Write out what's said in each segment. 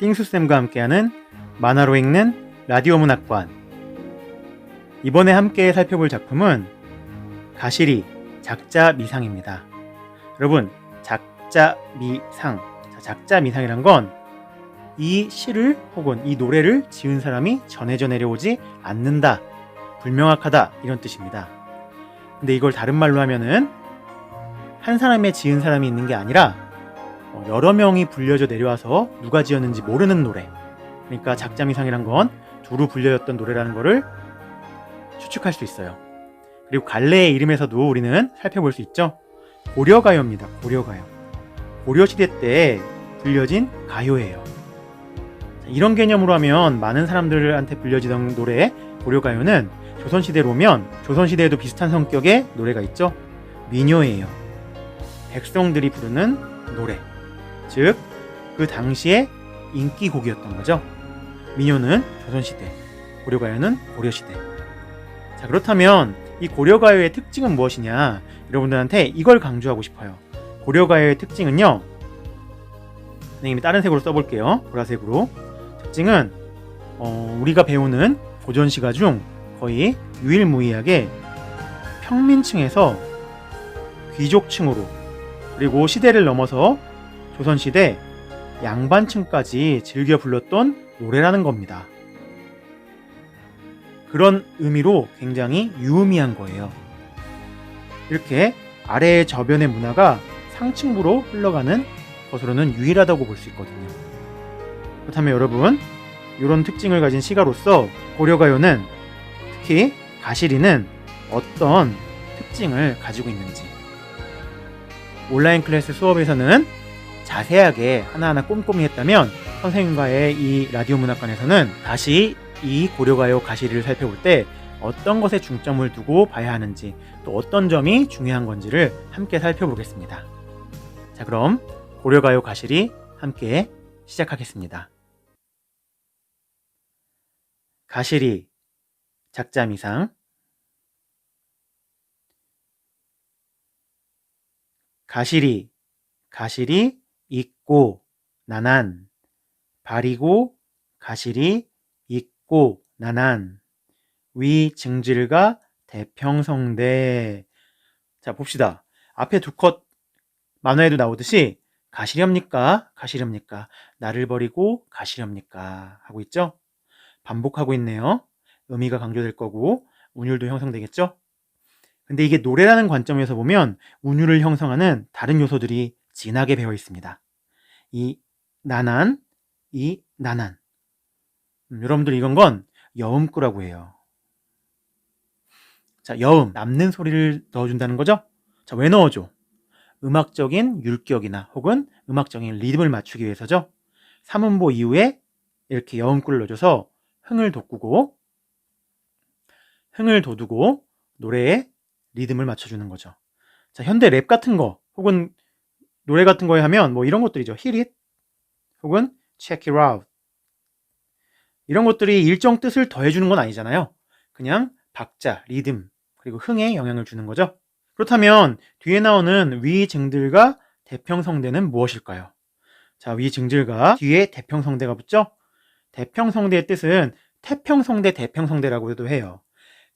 띵수쌤과 함께하는 만화로 읽는 라디오 문학관. 이번에 함께 살펴볼 작품은 가시리 작자미상입니다. 여러분, 작자미상. 작자미상이란 건 이 시를 혹은 이 노래를 지은 사람이 전해져 내려오지 않는다, 불명확하다, 이런 뜻입니다. 근데 이걸 다른 말로 하면은 한 사람의 지은 사람이 있는 게 아니라 여러 명이 불려져 내려와서 누가 지었는지 모르는 노래. 그러니까 작자미상이란 건 두루 불려졌던 노래라는 거를 추측할 수 있어요. 그리고 갈래의 이름에서도 우리는 살펴볼 수 있죠. 고려가요입니다. 고려가요. 고려시대 때 불려진 가요예요. 이런 개념으로 하면 많은 사람들한테 불려지던 노래 고려가요는 조선시대로 오면 조선시대에도 비슷한 성격의 노래가 있죠. 민요예요. 백성들이 부르는 노래. 즉, 그 당시에 인기곡이었던 거죠. 민요는 조선시대, 고려가요는 고려시대. 자, 그렇다면 이 고려가요의 특징은 무엇이냐? 여러분들한테 이걸 강조하고 싶어요. 고려가요의 특징은요, 선생님이 다른 색으로 써볼게요. 보라색으로. 특징은 우리가 배우는 고전시가 중 거의 유일무이하게 평민층에서 귀족층으로, 그리고 시대를 넘어서 조선시대 양반층까지 즐겨 불렀던 노래라는 겁니다. 그런 의미로 굉장히 유의미한 거예요. 이렇게 아래의 저변의 문화가 상층부로 흘러가는 것으로는 유일하다고 볼 수 있거든요. 그렇다면 여러분, 이런 특징을 가진 시가로서 고려가요는, 특히 가시리는 어떤 특징을 가지고 있는지 온라인 클래스 수업에서는 자세하게 하나하나 꼼꼼히 했다면, 선생님과의 이 라디오 문학관에서는 다시 이 고려가요 가시리를 살펴볼 때 어떤 것에 중점을 두고 봐야 하는지, 또 어떤 점이 중요한 건지를 함께 살펴보겠습니다. 자, 그럼 고려가요 가시리 함께 시작하겠습니다. 가시리 작자미상. 가시리, 가시리 있고 나난, 바리고 가시리 있고 나난, 위 증질가 대평성대. 자, 봅시다. 앞에 두 컷 만화에도 나오듯이 가시렵니까? 가시렵니까? 나를 버리고 가시렵니까? 하고 있죠? 반복하고 있네요. 의미가 강조될 거고 운율도 형성되겠죠? 근데 이게 노래라는 관점에서 보면 운율을 형성하는 다른 요소들이 진하게 배어 있습니다. 이 나난, 이 나난. 여러분들, 이건 건 여음구라고 해요. 자, 여음, 남는 소리를 넣어준다는 거죠? 자, 왜 넣어줘? 음악적인 율격이나 혹은 음악적인 리듬을 맞추기 위해서죠. 삼음보 이후에 이렇게 여음구를 넣어줘서 흥을 돋구고, 흥을 돋우고 노래에 리듬을 맞춰주는 거죠. 자, 현대 랩 같은 거 혹은 노래 같은 거에 하면 뭐 이런 것들이죠. Hit it 혹은 Check it out. 이런 것들이 일정 뜻을 더해주는 건 아니잖아요. 그냥 박자, 리듬, 그리고 흥에 영향을 주는 거죠. 그렇다면 뒤에 나오는 위증들과 대평성대는 무엇일까요? 자, 위증들과 뒤에 대평성대가 붙죠? 대평성대의 뜻은 태평성대, 대평성대라고도 해요.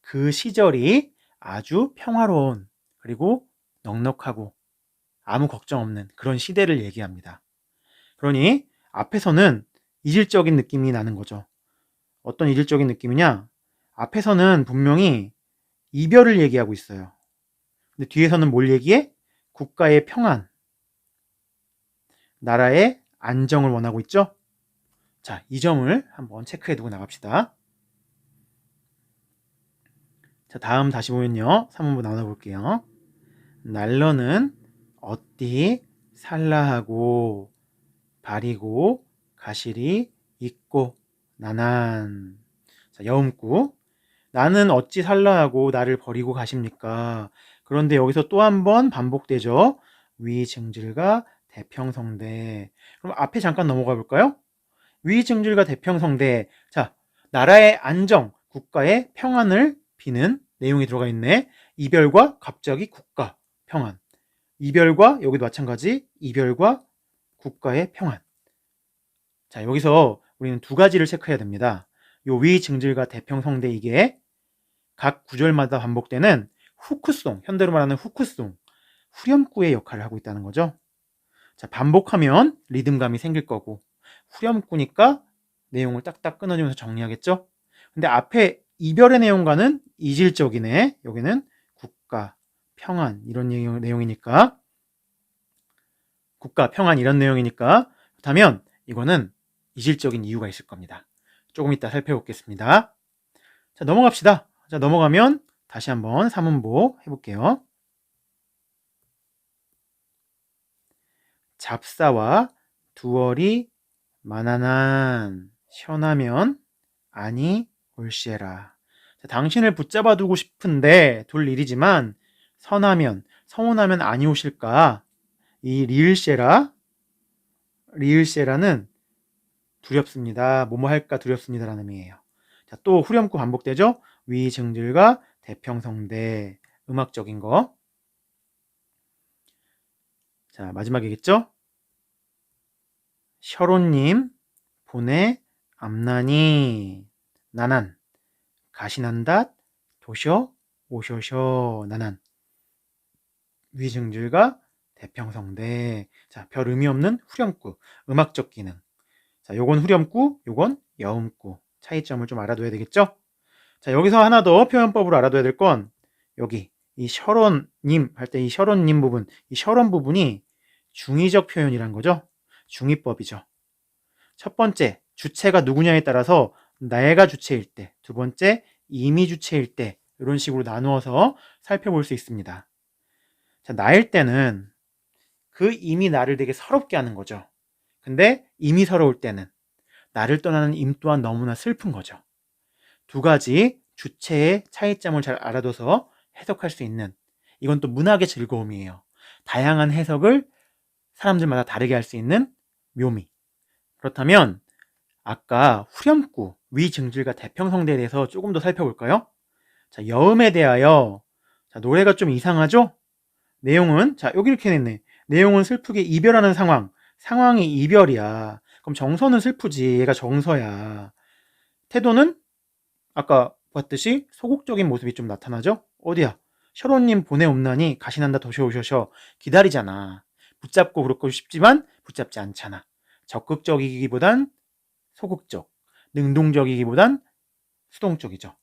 그 시절이 아주 평화로운, 그리고 넉넉하고 아무 걱정 없는 그런 시대를 얘기합니다. 그러니 앞에서는 이질적인 느낌이 나는 거죠. 어떤 이질적인 느낌이냐? 앞에서는 분명히 이별을 얘기하고 있어요. 근데 뒤에서는 뭘 얘기해? 국가의 평안, 나라의 안정을 원하고 있죠? 자, 이 점을 한번 체크해 두고 나갑시다. 자, 다음 다시 보면요. 3문부 나눠 볼게요. 날러는 어띠 살라하고, 바리고 가시리 있고 나난. 자, 여음구. 나는 어찌 살라하고 나를 버리고 가십니까? 그런데 여기서 또 한 번 반복되죠. 위증질과 대평성대. 그럼 앞에 잠깐 넘어가 볼까요? 위증질과 대평성대. 자, 나라의 안정, 국가의 평안을 비는 내용이 들어가 있네. 이별과 갑자기 국가, 평안. 이별과, 여기도 마찬가지, 이별과 국가의 평안. 자, 여기서 우리는 두 가지를 체크해야 됩니다. 요 위증질과 대평성대 이게 각 구절마다 반복되는 후크송, 현대로 말하는 후크송, 후렴구의 역할을 하고 있다는 거죠. 자, 반복하면 리듬감이 생길 거고 후렴구니까 내용을 딱딱 끊어주면서 정리하겠죠. 근데 앞에 이별의 내용과는 이질적이네. 여기는 국가, 평안 이런 내용이니까 국가, 평안 이런 내용이니까 그렇다면 이거는 이질적인 이유가 있을 겁니다. 조금 이따 살펴보겠습니다. 자, 넘어갑시다. 자, 넘어가면 다시 한번 사문보 해볼게요. 잡사와 두얼이 만한한 시원하면 아니 올시에라. 자, 당신을 붙잡아 두고 싶은데 둘 일이지만 선하면 서운하면 아니 오실까. 이 리을시에라는 두렵습니다. 뭐뭐 할까 두렵습니다라는 의미예요. 자, 또 후렴구 반복되죠. 위증질과 대평성대 음악적인 거. 자, 마지막이겠죠. 셔론님 보내 암나니 나난 가시난닷 도셔 오셔셔 나난 위증질과 대평성대. 자, 별 의미 없는 후렴구 음악적 기능. 자, 요건 후렴구, 요건 여음구. 차이점을 좀 알아둬야 되겠죠? 자, 여기서 하나 더 표현법으로 알아둬야 될 건 여기 이 셔론님 할 때 이 셔론님 부분, 이 셔론 부분이 중의적 표현이란 거죠. 중의법이죠. 첫 번째, 주체가 누구냐에 따라서 내가 주체일 때, 두 번째, 이미 주체일 때 이런 식으로 나누어서 살펴볼 수 있습니다. 자, 나일 때는 그 이미 나를 되게 서럽게 하는 거죠. 근데 이미 서러울 때는 나를 떠나는 임 또한 너무나 슬픈 거죠. 두 가지 주체의 차이점을 잘 알아둬서 해석할 수 있는, 이건 또 문학의 즐거움이에요. 다양한 해석을 사람들마다 다르게 할 수 있는 묘미. 그렇다면 아까 후렴구, 위증질과 대평성대에 대해서 조금 더 살펴볼까요? 자, 여음에 대하여. 자, 노래가 좀 이상하죠? 내용은 자, 여기 이렇게 냈네. 내용은 슬프게 이별하는 상황이 이별이야. 그럼 정서는 슬프지. 얘가 정서야. 태도는 아까 봤듯이 소극적인 모습이 좀 나타나죠? 어디야? 셔론님 보내옵나니 가시난다 도셔오셔셔. 기다리잖아. 붙잡고 그렇고 싶지만 붙잡지 않잖아. 적극적이기보단 소극적, 능동적이기보단 수동적이죠.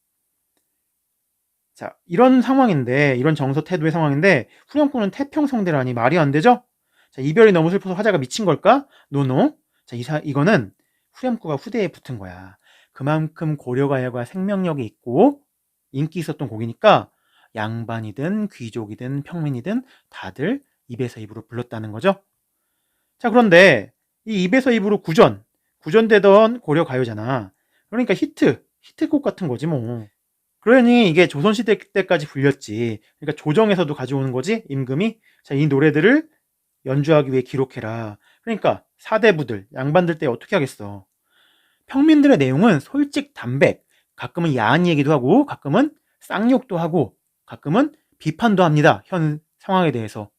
자, 이런 상황인데, 이런 정서 태도의 상황인데 후렴구는 태평성대라니 말이 안 되죠? 자, 이별이 너무 슬퍼서 화자가 미친 걸까? 노노. 자, 이거는 후렴구가 후대에 붙은 거야. 그만큼 고려가요가 생명력이 있고 인기 있었던 곡이니까 양반이든 귀족이든 평민이든 다들 입에서 입으로 불렀다는 거죠. 자, 그런데 이 입에서 입으로 구전되던 고려가요잖아. 그러니까 히트곡 같은 거지 뭐. 그러니 이게 조선시대 때까지 불렸지. 그러니까 조정에서도 가져오는 거지, 임금이. 자, 이 노래들을 연주하기 위해 기록해라. 그러니까 사대부들, 양반들 때 어떻게 하겠어. 평민들의 내용은 솔직 담백, 가끔은 야한 얘기도 하고 가끔은 쌍욕도 하고 가끔은 비판도 합니다. 현 상황에 대해서.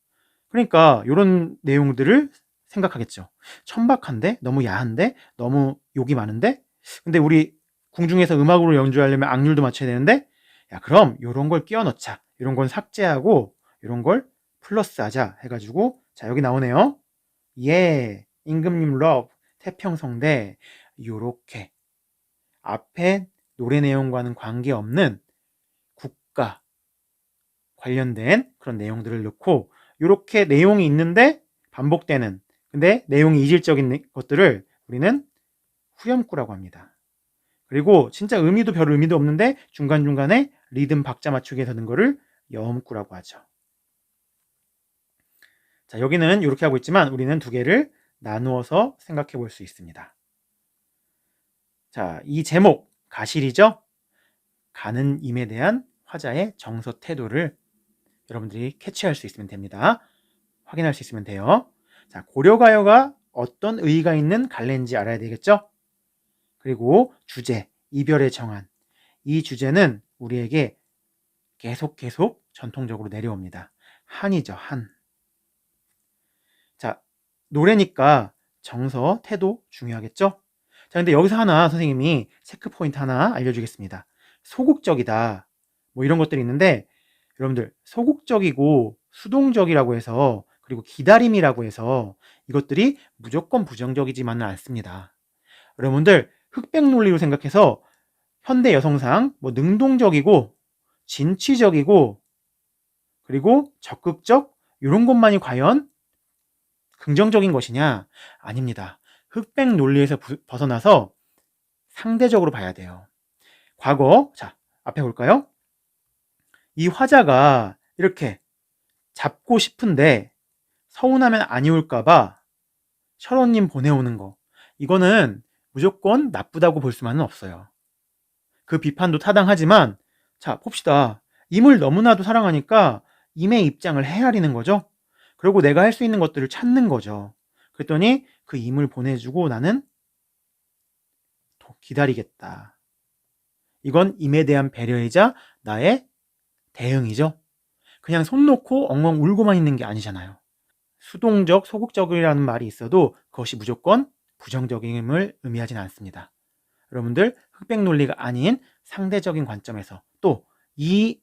그러니까 이런 내용들을 생각하겠죠. 천박한데? 너무 야한데? 너무 욕이 많은데? 근데 우리 궁중에서 음악으로 연주하려면 악률도 맞춰야 되는데, 야, 그럼 이런 걸 끼워 넣자. 이런 건 삭제하고 이런 걸 플러스하자 해가지고, 자, 여기 나오네요. 예, 임금님 러브, 태평성대. 요렇게 앞에 노래 내용과는 관계없는 국가 관련된 그런 내용들을 넣고, 요렇게 내용이 있는데 반복되는, 근데 내용이 이질적인 것들을 우리는 후렴구라고 합니다. 그리고 진짜 의미도 별 의미도 없는데 중간중간에 리듬 박자 맞추게 되는 거를 여음구라고 하죠. 자, 여기는 이렇게 하고 있지만 우리는 두 개를 나누어서 생각해 볼 수 있습니다. 자, 이 제목 가실이죠? 가는 임에 대한 화자의 정서 태도를 여러분들이 캐치할 수 있으면 됩니다. 확인할 수 있으면 돼요. 자, 고려가요가 어떤 의의가 있는 갈래인지 알아야 되겠죠? 그리고 주제, 이별의 정한. 이 주제는 우리에게 계속 전통적으로 내려옵니다. 한이죠, 한. 자, 노래니까 정서, 태도 중요하겠죠? 자, 근데 여기서 하나 선생님이 체크 포인트 하나 알려주겠습니다. 소극적이다. 뭐 이런 것들이 있는데, 여러분들, 소극적이고 수동적이라고 해서, 그리고 기다림이라고 해서 이것들이 무조건 부정적이지만은 않습니다. 여러분들, 흑백 논리로 생각해서 현대 여성상 뭐 능동적이고 진취적이고 그리고 적극적 이런 것만이 과연 긍정적인 것이냐? 아닙니다. 흑백 논리에서 벗어나서 상대적으로 봐야 돼요. 과거, 자, 앞에 볼까요? 이 화자가 이렇게 잡고 싶은데 서운하면 아니올까봐 철호님 보내오는 거. 이거는 무조건 나쁘다고 볼 수만은 없어요. 그 비판도 타당하지만, 자, 봅시다. 임을 너무나도 사랑하니까 임의 입장을 헤아리는 거죠. 그리고 내가 할 수 있는 것들을 찾는 거죠. 그랬더니 그 임을 보내주고 나는 기다리겠다. 이건 임에 대한 배려이자 나의 대응이죠. 그냥 손 놓고 엉엉 울고만 있는 게 아니잖아요. 수동적, 소극적이라는 말이 있어도 그것이 무조건 부정적임을 의미하진 않습니다. 여러분들 흑백 논리가 아닌 상대적인 관점에서 또 이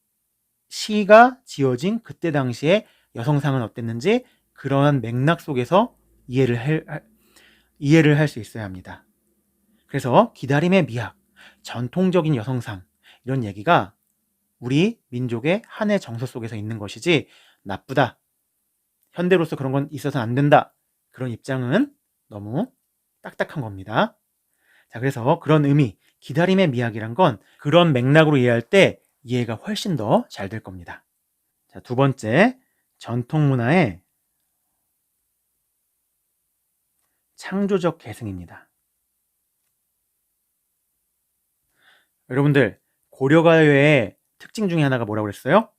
시가 지어진 그때 당시에 여성상은 어땠는지 그러한 맥락 속에서 이해를 할 수 있어야 합니다. 그래서 기다림의 미학, 전통적인 여성상 이런 얘기가 우리 민족의 한해 정서 속에서 있는 것이지 나쁘다, 현대로서 그런 건 있어서는 안 된다, 그런 입장은 너무 딱딱한 겁니다. 자, 그래서 그런 의미, 기다림의 미학이란 건 그런 맥락으로 이해할 때 이해가 훨씬 더 잘 될 겁니다. 자, 두 번째, 전통문화의 창조적 계승입니다. 여러분들, 고려가요의 특징 중에 하나가 뭐라고 그랬어요?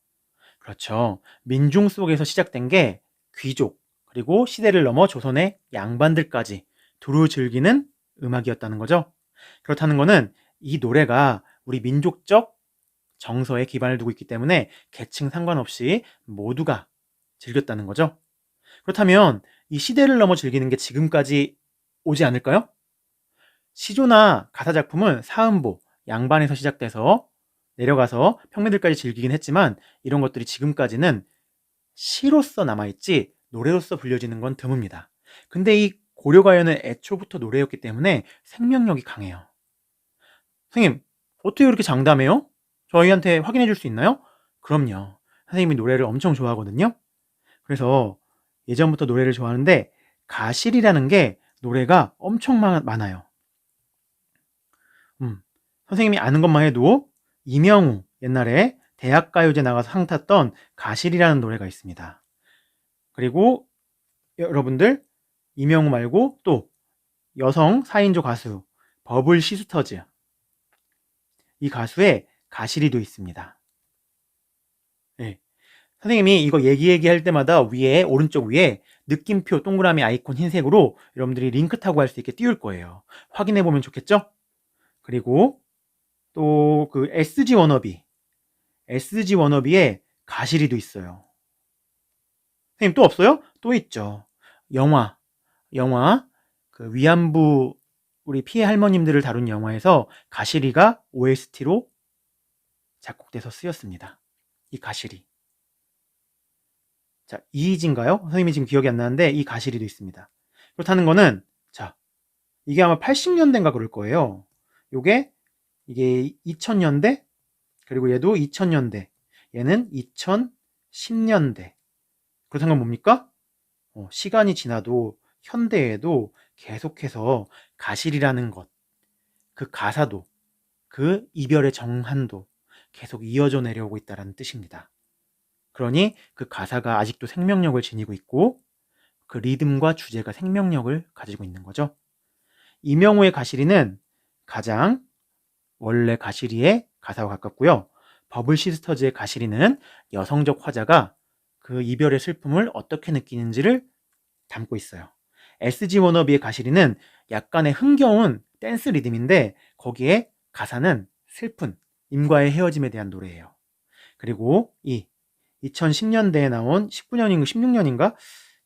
그렇죠. 민중 속에서 시작된 게 귀족, 그리고 시대를 넘어 조선의 양반들까지 두루 즐기는 음악이었다는 거죠. 그렇다는 거는 이 노래가 우리 민족적 정서에 기반을 두고 있기 때문에 계층 상관없이 모두가 즐겼다는 거죠. 그렇다면 이 시대를 넘어 즐기는 게 지금까지 오지 않을까요? 시조나 가사 작품은 사음보, 양반에서 시작돼서 내려가서 평민들까지 즐기긴 했지만 이런 것들이 지금까지는 시로서 남아있지 노래로서 불려지는 건 드뭅니다. 근데 이 고려가요는 애초부터 노래였기 때문에 생명력이 강해요. 선생님, 어떻게 그렇게 장담해요? 저희한테 확인해 줄 수 있나요? 그럼요. 선생님이 노래를 엄청 좋아하거든요. 그래서 예전부터 노래를 좋아하는데 가실이라는 게 노래가 엄청 많아요. 선생님이 아는 것만 해도 이명우 옛날에 대학가요제 나가서 상 탔던 가실이라는 노래가 있습니다. 그리고 여러분들 이명우 말고 또 여성 4인조 가수 버블 시스터즈, 이 가수의 가실이도 있습니다. 네. 선생님이 이거 얘기할 때마다 위에 오른쪽 위에 느낌표 동그라미 아이콘 흰색으로 여러분들이 링크 타고 할 수 있게 띄울 거예요. 확인해 보면 좋겠죠? 그리고 또 그 SG 워너비의 가실이도 있어요. 선생님 또 없어요? 또 있죠. 영화 그 위안부 우리 피해 할머님들을 다룬 영화에서 가실이가 OST로 작곡돼서 쓰였습니다. 이 가실이. 자, 이희진가요? 선생님이 지금 기억이 안 나는데 이 가실이도 있습니다. 그렇다는 거는 자, 이게 아마 80년대인가 그럴 거예요. 이게 2000년대, 그리고 얘도 2000년대, 얘는 2010년대. 그렇다는 건 뭡니까? 시간이 지나도 현대에도 계속해서 가실이라는 것, 그 가사도, 그 이별의 정한도 계속 이어져 내려오고 있다는 뜻입니다. 그러니 그 가사가 아직도 생명력을 지니고 있고 그 리듬과 주제가 생명력을 가지고 있는 거죠. 이명우의 가실이는 가장 원래 가실이의 가사와 가깝고요. 버블 시스터즈의 가실이는 여성적 화자가 그 이별의 슬픔을 어떻게 느끼는지를 담고 있어요. SG 워너비의 가실이는 약간의 흥겨운 댄스 리듬인데 거기에 가사는 슬픈 임과의 헤어짐에 대한 노래예요. 그리고 이 2010년대에 나온 19년인가 16년인가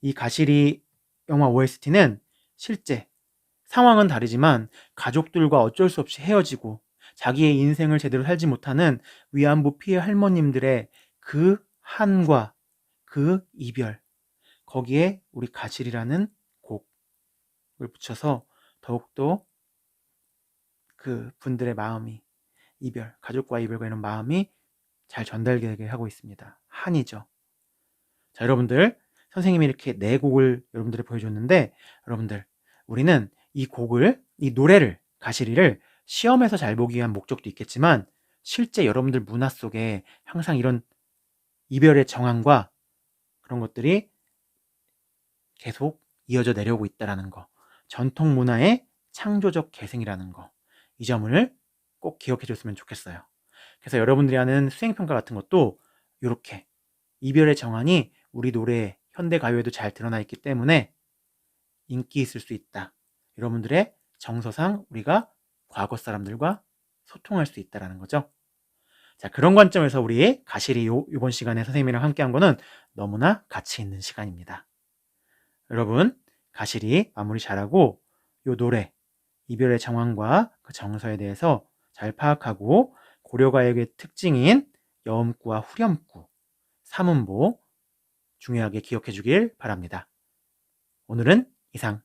이 가실이 영화 OST는 실제 상황은 다르지만 가족들과 어쩔 수 없이 헤어지고 자기의 인생을 제대로 살지 못하는 위안부 피해 할머님들의 그 한과 그 이별, 거기에 우리 가실이라는 곡을 붙여서 더욱더 그 분들의 마음이, 이별, 가족과 이별과 이런 마음이 잘 전달되게 하고 있습니다. 한이죠. 자, 여러분들, 선생님이 이렇게 네 곡을 여러분들이 보여줬는데, 여러분들, 우리는 이 곡을, 이 노래를, 가시리를 시험에서 잘 보기 위한 목적도 있겠지만, 실제 여러분들 문화 속에 항상 이런 이별의 정황과 그런 것들이 계속 이어져 내려오고 있다는 거, 전통 문화의 창조적 계승이라는 거, 이 점을 꼭 기억해 줬으면 좋겠어요. 그래서 여러분들이 하는 수행평가 같은 것도 이렇게 이별의 정황이 우리 노래, 현대 가요에도 잘 드러나 있기 때문에 인기 있을 수 있다. 여러분들의 정서상 우리가 과거 사람들과 소통할 수 있다는 거죠. 자, 그런 관점에서 우리 가실이 이번 시간에 선생님이랑 함께 한 거는 너무나 가치 있는 시간입니다. 여러분, 가실이 마무리 잘하고 이 노래, 이별의 정황과 그 정서에 대해서 잘 파악하고 고려가역의 특징인 여음구와 후렴구, 삼음보 중요하게 기억해 주길 바랍니다. 오늘은 이상.